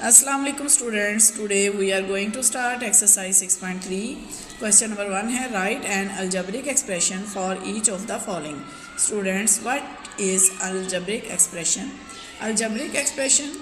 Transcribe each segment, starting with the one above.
Assalamu alaikum students. Today we are going to start exercise 6.3. Question number 1 है write an algebraic expression for each of the following. Students, what is algebraic expression? Algebraic expression.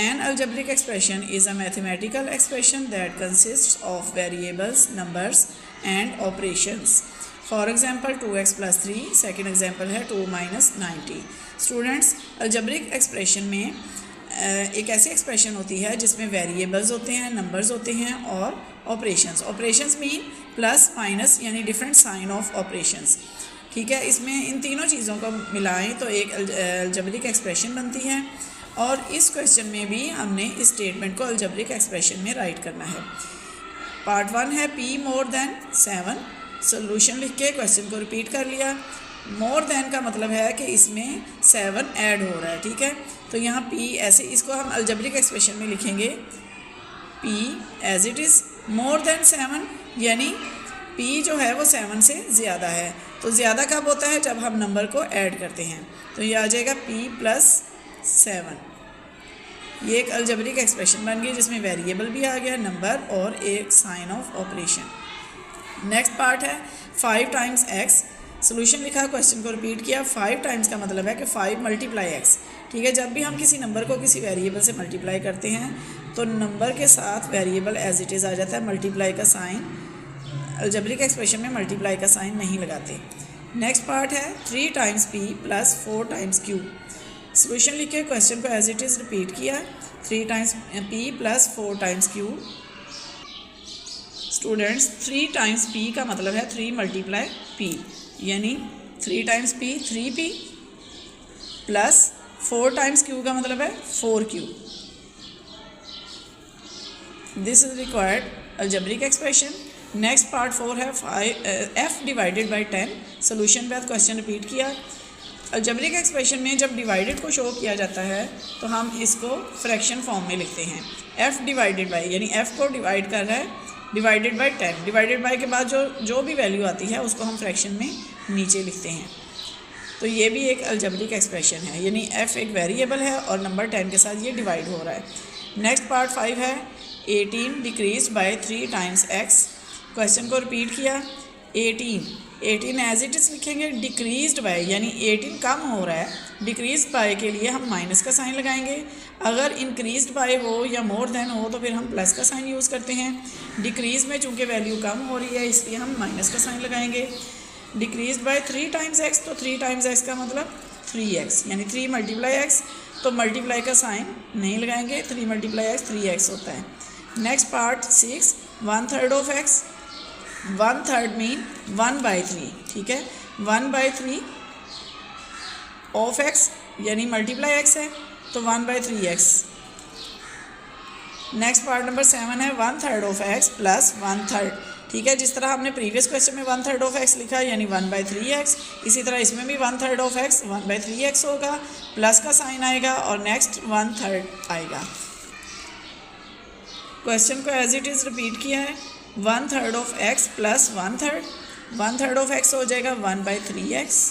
An algebraic expression is a mathematical expression that consists of variables, numbers and operations. For example, 2x plus 3. Second example है 2 minus 90. Students, algebraic expression में एक ऐसी expression होती है जिसमें variables होते हैं, numbers होते हैं और ऑपरेशंस मीन प्लस माइनस यानी डिफरेंट साइन ऑफ ऑपरेशंस। ठीक है, इसमें इन तीनों चीज़ों को मिलाएं तो एक अलजेब्रिक एक्सप्रेशन बनती है। और इस क्वेश्चन में भी हमने इस स्टेटमेंट को अलजेब्रिक एक्सप्रेशन में राइट करना है। पार्ट 1 है p मोर देन 7। सोल्यूशन लिख के क्वेश्चन को रिपीट कर लिया। मोर देन का मतलब है कि इसमें 7 ऐड हो रहा है। ठीक है, तो यहाँ p ऐसे इसको हम अलजेब्रिक एक्सप्रेशन में लिखेंगे p as it is more than 7, यानी p जो है वो 7 से ज़्यादा है। तो ज़्यादा कब होता है? जब हम नंबर को ऐड करते हैं। तो ये आ जाएगा p प्लस 7। ये एक अलजेब्रिक एक्सप्रेशन बन गई जिसमें वेरिएबल भी आ गया, नंबर और एक sign of operation. Next part है 5 टाइम्स x। सोल्यूशन लिखा, क्वेश्चन को रिपीट किया। 5 टाइम्स का मतलब है कि 5 मल्टीप्लाई x। ठीक है, जब भी हम किसी नंबर को किसी वेरिएबल से मल्टीप्लाई करते हैं तो नंबर के साथ वेरिएबल एज इट इज़ आ जाता है, मल्टीप्लाई का साइन। अलजेब्रिक एक्सप्रेशन में मल्टीप्लाई का साइन नहीं लगाते। नेक्स्ट पार्ट है 3 times p plus 4 times q। Solution लिख के क्वेश्चन को एज इट इज़ रिपीट किया। 3 times p plus 4 times q। Students, 3 times p का मतलब है 3 मल्टीप्लाई p, यानी 3 times p 3p plus 4 times q का मतलब है 4q। This is required algebraic expression. Next part 4 है f डिवाइडेड बाई 10। सोल्यूशन बाद क्वेश्चन रिपीट किया। अलजेब्रिक एक्सप्रेशन में जब डिवाइडेड को शो किया जाता है तो हम इसको फ्रैक्शन फॉर्म में लिखते हैं। f डिवाइडेड बाई यानी f को डिवाइड कर रहा है, डिवाइडेड बाई 10। डिवाइडेड बाई के बाद जो भी वैल्यू आती है उसको हम फ्रैक्शन में नीचे लिखते हैं। तो ये भी एक अलजेब्रिक एक्सप्रेशन है, यानी f एक वेरिएबल है और नंबर 10 के साथ ये डिवाइड हो रहा है। नेक्स्ट पार्ट 5 है 18 decrease by 3 times x। Question को रिपीट किया। 18 एज इट इज़ लिखेंगे, डिक्रीज्ड बाय यानी 18 कम हो रहा है। डिक्रीज बाय के लिए हम माइनस का साइन लगाएंगे। अगर इंक्रीज्ड बाय हो या मोर देन हो तो फिर हम प्लस का साइन यूज़ करते हैं। डिक्रीज में चूँकि वैल्यू कम हो रही है इसलिए हम माइनस का साइन लगाएंगे। डिक्रीज्ड बाय 3 टाइम्स x, तो 3 टाइम्स x का मतलब 3x, यानी 3 मल्टीप्लाई x, तो मल्टीप्लाई का साइन नहीं लगाएंगे। 3 मल्टीप्लाई x 3x होता है। Next part 6 1/3 of x। 1/3 mean 1/3। ठीक है, 1/3 ऑफ x यानी मल्टीप्लाई x है तो 1/3x। नेक्स्ट पार्ट नंबर 7 है 1/3 ऑफ x प्लस 1/3। ठीक है, जिस तरह हमने प्रीवियस क्वेश्चन में 1/3 ऑफ x लिखा यानी 1/3x, इसी तरह इसमें भी 1/3 ऑफ x 1/3x होगा, प्लस का साइन आएगा और नेक्स्ट 1/3 आएगा। क्वेश्चन को एज इट इज़ रिपीट किया है। 1/3 of x plus 1/3 of x हो जाएगा 1/3x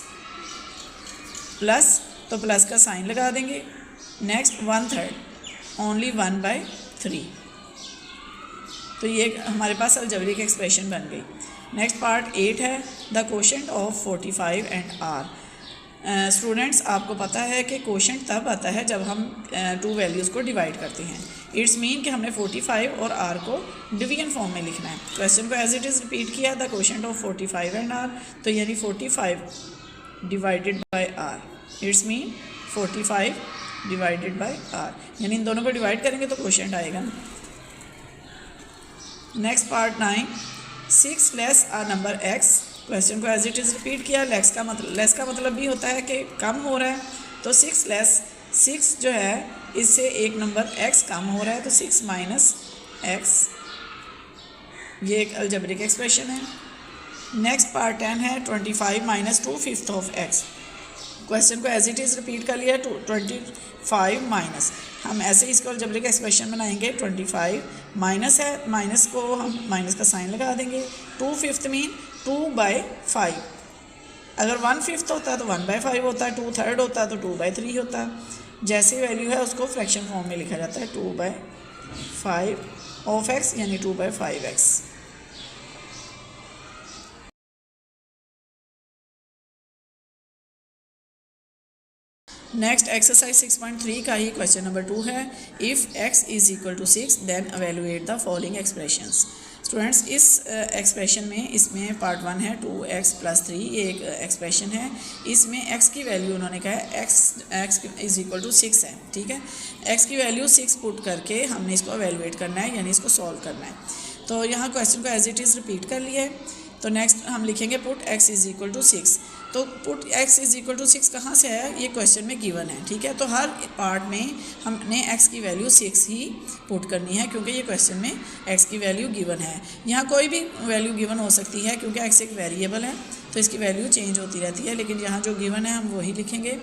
प्लस, तो प्लस का साइन लगा देंगे। Next 1/3 only 1/3। तो ये हमारे पास अलजेब्रिक एक्सप्रेशन बन गई। नेक्स्ट पार्ट 8 है the quotient of 45 and r। Students, आपको पता है कि कोशेंट तब आता है जब हम 2 वैल्यूज़ को डिवाइड करते हैं। इट्स मीन कि हमने 45 और r को डिवीजन फॉर्म में लिखना है। क्वेश्चन को एज इट इज़ रिपीट किया। The quotient of 45 and r, तो यानी 45 divided by r। It's mean 45 divided by r, यानी इन दोनों को डिवाइड करेंगे तो कोशेंट आएगा। नेक्स्ट पार्ट 9 6 लेस आ नंबर x। क्वेश्चन को एज इट इज़ रिपीट किया। लेस का मतलब भी होता है कि कम हो रहा है, तो 6 लेस 6 जो है इससे एक नंबर x कम हो रहा है तो 6 माइनस x। ये एक अलजेब्रिक एक्सप्रेशन है। नेक्स्ट पार्ट 10 है 25 माइनस 2/5 ऑफ x। क्वेश्चन को एज इट इज़ रिपीट कर लिया। 25 माइनस, हम ऐसे ही इसको अलजेब्रिक एक्सप्रेशन बनाएंगे। 25 माइनस है, माइनस को हम माइनस का साइन लगा देंगे। 2/5 मीन 2/5। अगर 1/5 होता है तो 1/5 होता है, 2/3 होता है तो 2/3 होता है। जैसे वैल्यू है उसको फ्रैक्शन फॉर्म में लिखा जाता है 2/5 ऑफ एक्स यानी 2/5x। नेक्स्ट एक्सरसाइज 6.3 का ही क्वेश्चन नंबर 2 है। If x is equal to 6 then evaluate the following expressions. Students इस एक्सप्रेशन में इसमें पार्ट 1 है 2x + 3, ये एक एक्सप्रेशन है। इसमें x की वैल्यू उन्होंने कहा है x इज इक्वल टू 6 है, ठीक है। x की वैल्यू 6 पुट करके हमने इसको एवेलुएट करना है यानी इसको सॉल्व करना है। तो यहाँ क्वेश्चन को एज इट इज़ रिपीट कर लिया है। तो नेक्स्ट हम लिखेंगे put x is equal to 6। तो put x is equal to 6 कहाँ से आया, ये क्वेश्चन में गिवन है, ठीक है। तो हर पार्ट में हमने x की वैल्यू 6 ही पुट करनी है क्योंकि ये क्वेश्चन में x की वैल्यू गिवन है। यहाँ कोई भी वैल्यू गिवन हो सकती है क्योंकि x एक वेरिएबल है तो इसकी वैल्यू चेंज होती रहती है, लेकिन यहाँ जो गिवन है हम वही लिखेंगे।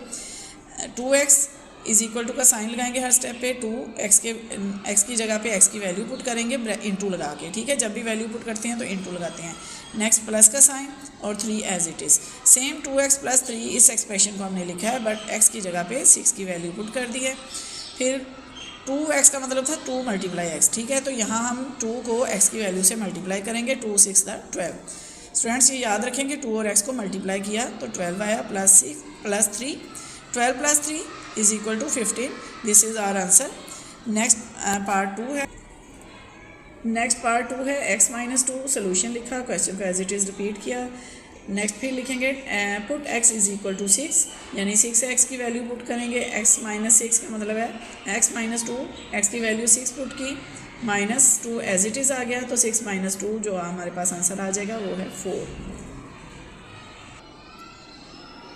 2x इज इक्वल टू का साइन लगाएंगे हर स्टेप पे, 2x की जगह पे x की वैल्यू पुट करेंगे इंटू लगा के, ठीक है। जब भी वैल्यू पुट करते हैं तो इंटू लगाते हैं। नेक्स्ट प्लस का साइन और 3 as it is. Same 2x + 3 इस एक्सप्रेशन को हमने लिखा है बट x की जगह पे 6 की वैल्यू पुट कर दी है। फिर 2x का मतलब था 2 × x, ठीक है। तो यहाँ हम 2 को x की वैल्यू से मल्टीप्लाई करेंगे, 2 6 12। स्टूडेंट्स ये याद रखेंगे 2 और x को मल्टीप्लाई किया तो 12 आया +6 + 3, 12 + 3 is equal to 15। This is our answer. Next part 2 है। नेक्स्ट पार्ट 2 है x - 2। सोल्यूशन लिखा, क्वेश्चन को एज इट इज़ रिपीट किया। नेक्स्ट फिर लिखेंगे put x is equal to 6 यानी 6 x की वैल्यू पुट करेंगे। x - 6 का मतलब है x - 2, x की वैल्यू 6 पुट की, -2 एज इट इज़ आ गया तो 6 - 2 जो हमारे पास आंसर आ जाएगा वो है 4।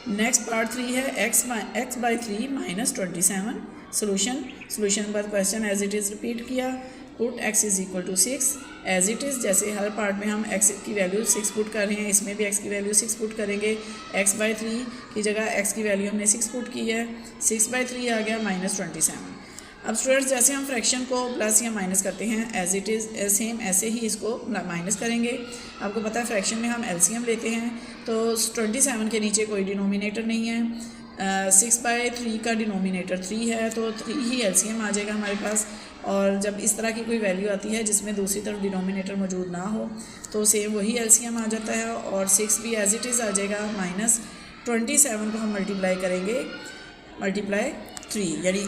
नेक्स्ट पार्ट 3 है x/3 - 27। सोल्यूशन पर question as it is repeat किया। Put x is equal to 6 as it is, जैसे हर पार्ट में हम x की वैल्यू 6 पुट कर रहे हैं इसमें भी x की वैल्यू 6 पुट करेंगे। x/3 की जगह x की वैल्यू हमने 6 पुट की है, 6/3 आ गया -27। अब स्टूडेंट्स जैसे हम फ्रैक्शन को प्लस या माइनस करते हैं एज इट इज़ सेम ऐसे ही इसको माइनस करेंगे। आपको पता है फ्रैक्शन में हम एलसीएम लेते हैं तो 27 के नीचे कोई डिनोमिनेटर नहीं है। 6/3 का डिनोमिनेटर 3 है तो 3 ही एलसीएम आ जाएगा हमारे पास। और जब इस तरह की कोई वैल्यू आती है जिसमें दूसरी तरफ डिनोमिनेटर मौजूद ना हो तो सेम वही एलसीएम आ जाता है और 6 भी एज इट इज़ आ जाएगा। -27 को हम मल्टीप्लाई करेंगे, × 3 यानी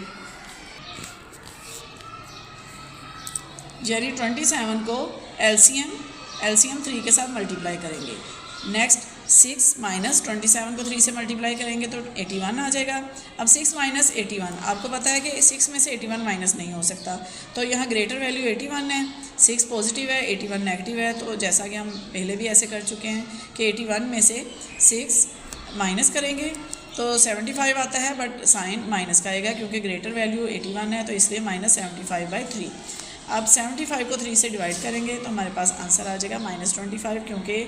27 को एलसीएम 3 के साथ मल्टीप्लाई करेंगे। नेक्स्ट 6 - 27 को 3 से मल्टीप्लाई करेंगे तो 81 आ जाएगा। अब 6 - 81, आपको पता है कि 6 में से 81 माइनस नहीं हो सकता तो यहाँ ग्रेटर वैल्यू 81 है, 6 पॉजिटिव है 81 नेगेटिव है। तो जैसा कि हम पहले भी ऐसे कर चुके हैं कि 81 में से 6 माइनस करेंगे तो 75 आता है बट साइन माइनस का आएगा क्योंकि ग्रेटर वैल्यू 81 है तो इसलिए -75/3। अब 75 को 3 से डिवाइड करेंगे तो हमारे पास आंसर आ जाएगा -25 क्योंकि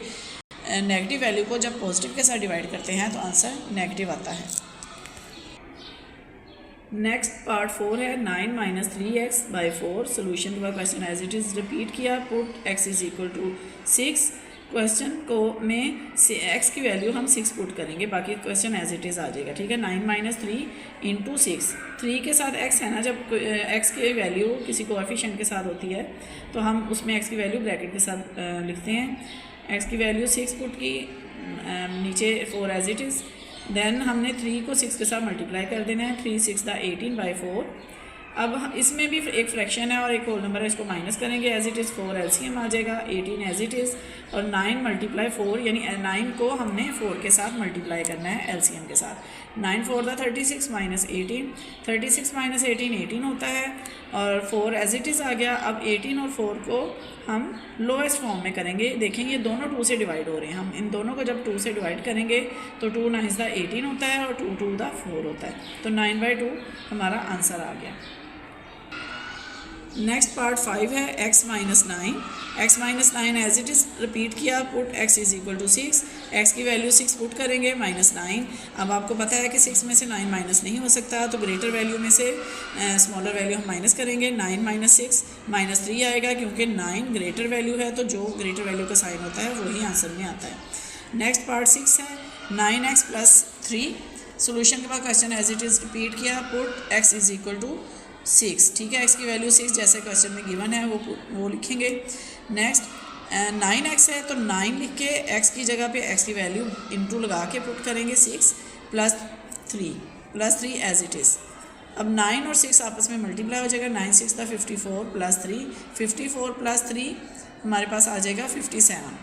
नेगेटिव वैल्यू को जब पॉजिटिव के साथ डिवाइड करते हैं तो आंसर नेगेटिव आता है। नेक्स्ट पार्ट 4 है 9 - 3x/4। सोल्यूशन का question as it is repeat किया। Put x is equal to 6। Question को में से x की वैल्यू हम 6 पुट करेंगे, बाकी क्वेश्चन एज इट इज़ आ जाएगा, ठीक है। 9 - 3 × 6, 3 के साथ x है ना, जब x की वैल्यू किसी कोएफिशिएंट के साथ होती है तो हम उसमें x की वैल्यू ब्रैकेट के साथ लिखते हैं। x की वैल्यू 6 पुट की, नीचे 4 एज इट इज़। देन हमने 3 को 6 के साथ मल्टीप्लाई कर देना है, 3 6 18/4। अब इसमें भी एक फ्रैक्शन है और एक होल नंबर है, इसको माइनस करेंगे एज इट इज़, 4 एलसीएम आ जाएगा, 18 एज इट इज़ और 9 × 4 यानी 9 को हमने 4 के साथ मल्टीप्लाई करना है एलसीएम के साथ। 9 4 36 -18, 36 - 18 18 होता है और 4 एज इट इज़ आ गया। अब 18 और 4 को हम लोएस्ट फॉर्म में करेंगे। देखें ये दोनों 2 से डिवाइड हो रहे हैं, हम इन दोनों को जब 2 से डिवाइड करेंगे तो 2 9 18 होता है और 2 2 4 होता है तो 9/2 हमारा आंसर आ गया। नेक्स्ट पार्ट 5 है x - 9। x - 9 as it is repeat किया। Put x is equal to 6, x की वैल्यू 6 पुट करेंगे -9। अब आपको पता है कि 6 में से 9 माइनस नहीं हो सकता तो ग्रेटर वैल्यू में से स्मॉलर वैल्यू हम माइनस करेंगे। 9 - 6 -3 आएगा क्योंकि 9 ग्रेटर वैल्यू है तो जो ग्रेटर वैल्यू का साइन होता है वही आंसर में आता है। नेक्स्ट पार्ट 6 है 9x + 3। सोल्यूशन के बाद question as it is repeat किया, put x is equal to 6, ठीक है, x की वैल्यू 6 जैसे क्वेश्चन में गिवन है वो लिखेंगे। नेक्स्ट 9x है तो 9 लिख के x की जगह पे x की वैल्यू इंटू लगा के पुट करेंगे 6 प्लस 3 एज इट इज़। अब 9 और 6 आपस में मल्टीप्लाई हो जाएगा, 9 6 था 54 प्लस 3 हमारे पास आ जाएगा 57।